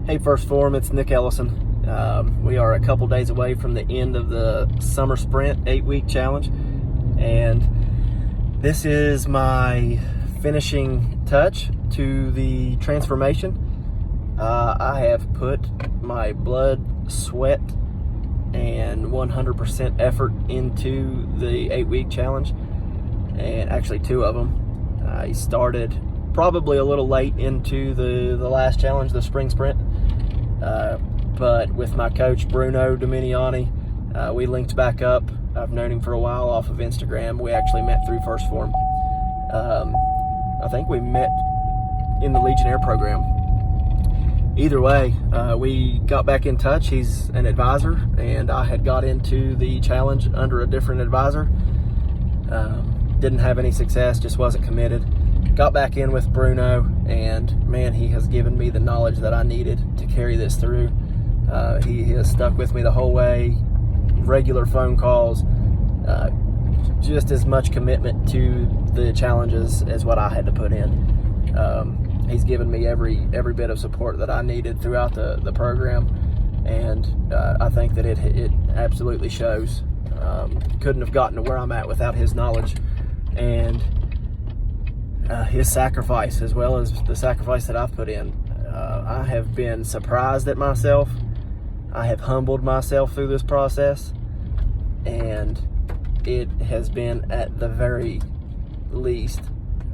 Hey, First Form, it's Nick Ellison. We are a couple days away from the end of the summer sprint 8-week challenge, and this is my finishing touch to the transformation. I have put my blood, sweat, and 100% effort into the 8-week challenge, and actually 2 of them. I started probably a little late into the last challenge, the spring sprint, but with my coach Bruno Dominiani, we linked back up. I've known him for a while off of Instagram. We actually met through First Form. I think we met in the Legionnaire program. Either way, we got back in touch. He's an advisor, and I had got into the challenge under a different advisor. Didn't have any success, just wasn't committed. Got back in with Bruno, and man, he has given me the knowledge that I needed to carry this through. He has stuck with me the whole way, regular phone calls, just as much commitment to the challenges as what I had to put in. He's given me every bit of support that I needed throughout the program, and I think that it absolutely shows. Couldn't have gotten to where I'm at without his knowledge and his sacrifice, as well as the sacrifice that I've put in. I have been surprised at myself. I have humbled myself through this process, and it has been, at the very least,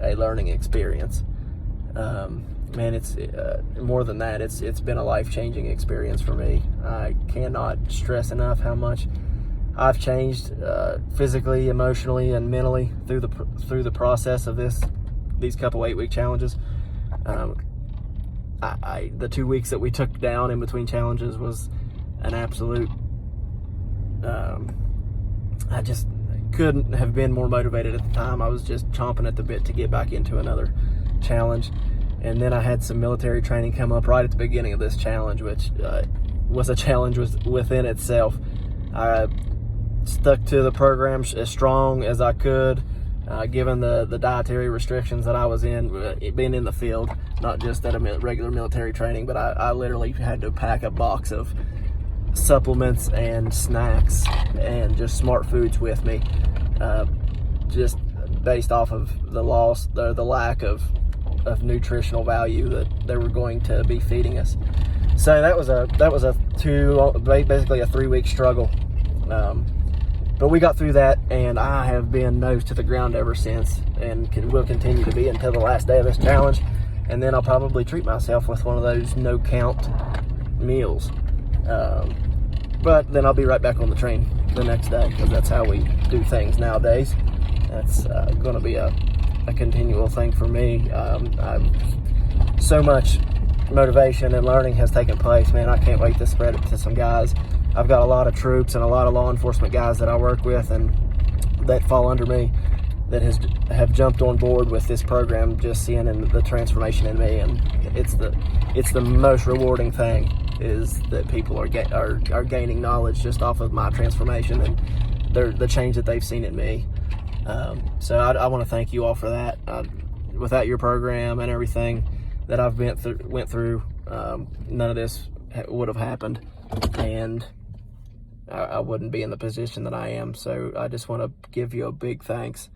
a learning experience. Man, it's more than that. It's been a life-changing experience for me. I cannot stress enough how much I've changed physically, emotionally, and mentally through the process of these couple 8-week challenges. The 2 weeks that we took down in between challenges was an absolute, I just couldn't have been more motivated at the time. I was just chomping at the bit to get back into another challenge. And then I had some military training come up right at the beginning of this challenge, which was a challenge within itself. I stuck to the program as strong as I could, given the dietary restrictions that I was in, being in the field, not just at a regular military training, but I literally had to pack a box of supplements and snacks and just smart foods with me, just based off of the lack of nutritional value that they were going to be feeding us. So that was basically a 3-week struggle. But we got through that, and I have been nose to the ground ever since, and will continue to be until the last day of this challenge. And then I'll probably treat myself with one of those no-count meals. But then I'll be right back on the train the next day, because that's how we do things nowadays. That's going to be a continual thing for me. So much motivation and learning has taken place, man. I can't wait to spread it to some guys. I've got a lot of troops and a lot of law enforcement guys that I work with and that fall under me that have jumped on board with this program, just seeing the transformation in me. And it's the most rewarding thing, is that people are gaining knowledge just off of my transformation and the change that they've seen in me. So I want to thank you all for that. Without your program and everything that I've went through, none of this would have happened, and I wouldn't be in the position that I am. So I just want to give you a big thanks.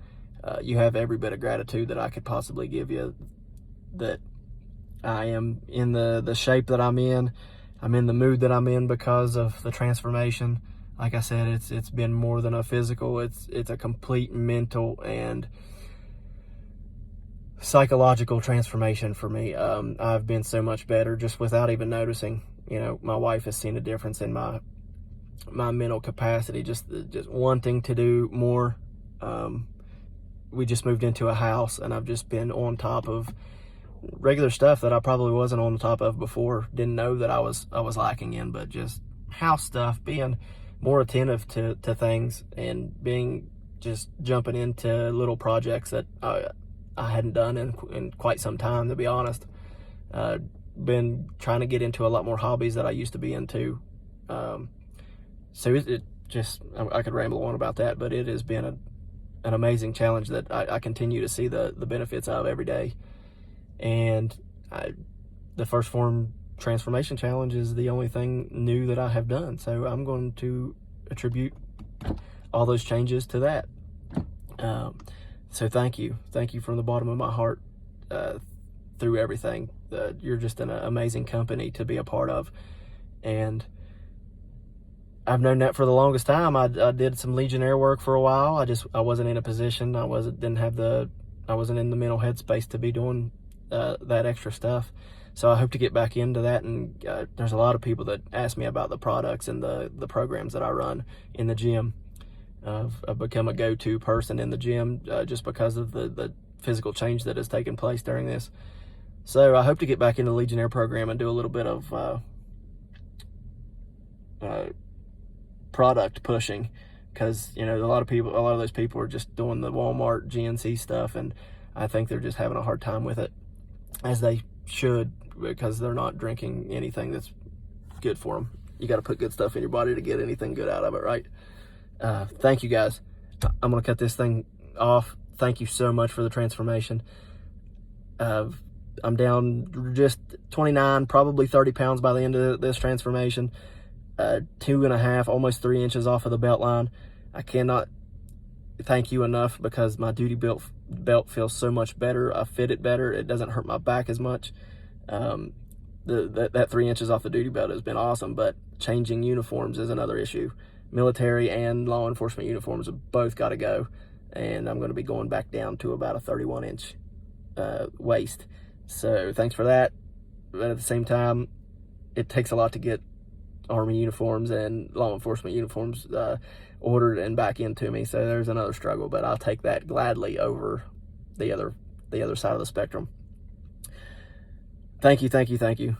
You have every bit of gratitude that I could possibly give you, that I am in the shape that I'm in. I'm in the mood that I'm in because of the transformation. Like I said, it's been more than a physical. It's a complete mental and psychological transformation for me. I've been so much better just without even noticing. You know, my wife has seen a difference in my mental capacity, just wanting to do more. We just moved into a house, and I've just been on top of regular stuff that I probably wasn't on top of before. Didn't know that I was lacking in, but just house stuff, being more attentive to things, and just jumping into little projects that I hadn't done in quite some time, to be honest. Been trying to get into a lot more hobbies that I used to be into. So it just, I could ramble on about that, but it has been an amazing challenge that I continue to see the benefits of every day. And the First Form Transformation Challenge is the only thing new that I have done. So I'm going to attribute all those changes to that. So thank you from the bottom of my heart through everything. You're just an amazing company to be a part of, and I've known that for the longest time. I did some Legionnaire work for a while. I wasn't in a position. I wasn't in the mental headspace to be doing that extra stuff. So I hope to get back into that. And there's a lot of people that ask me about the products and the programs that I run in the gym. I've become a go-to person in the gym just because of the physical change that has taken place during this. So I hope to get back into the Legionnaire program and do a little bit of product pushing, because a lot of those people are just doing the Walmart GNC stuff, and I think they're just having a hard time with it, as they should, because they're not drinking anything that's good for them. You got to put good stuff in your body to get anything good out of it, right? Thank you guys. I'm going to cut this thing off. Thank you so much for the transformation. I'm down just 29, probably 30 pounds by the end of this transformation. 2.5, almost 3 inches off of the belt line. I cannot thank you enough, because my duty belt feels so much better. I fit it better. It doesn't hurt my back as much. That 3 inches off the duty belt has been awesome, but changing uniforms is another issue. Military and law enforcement uniforms have both got to go, and I'm going to be going back down to about a 31-inch waist. So thanks for that. But at the same time, it takes a lot to get Army uniforms and law enforcement uniforms ordered and back into me. So there's another struggle, but I'll take that gladly over the other side of the spectrum. Thank you.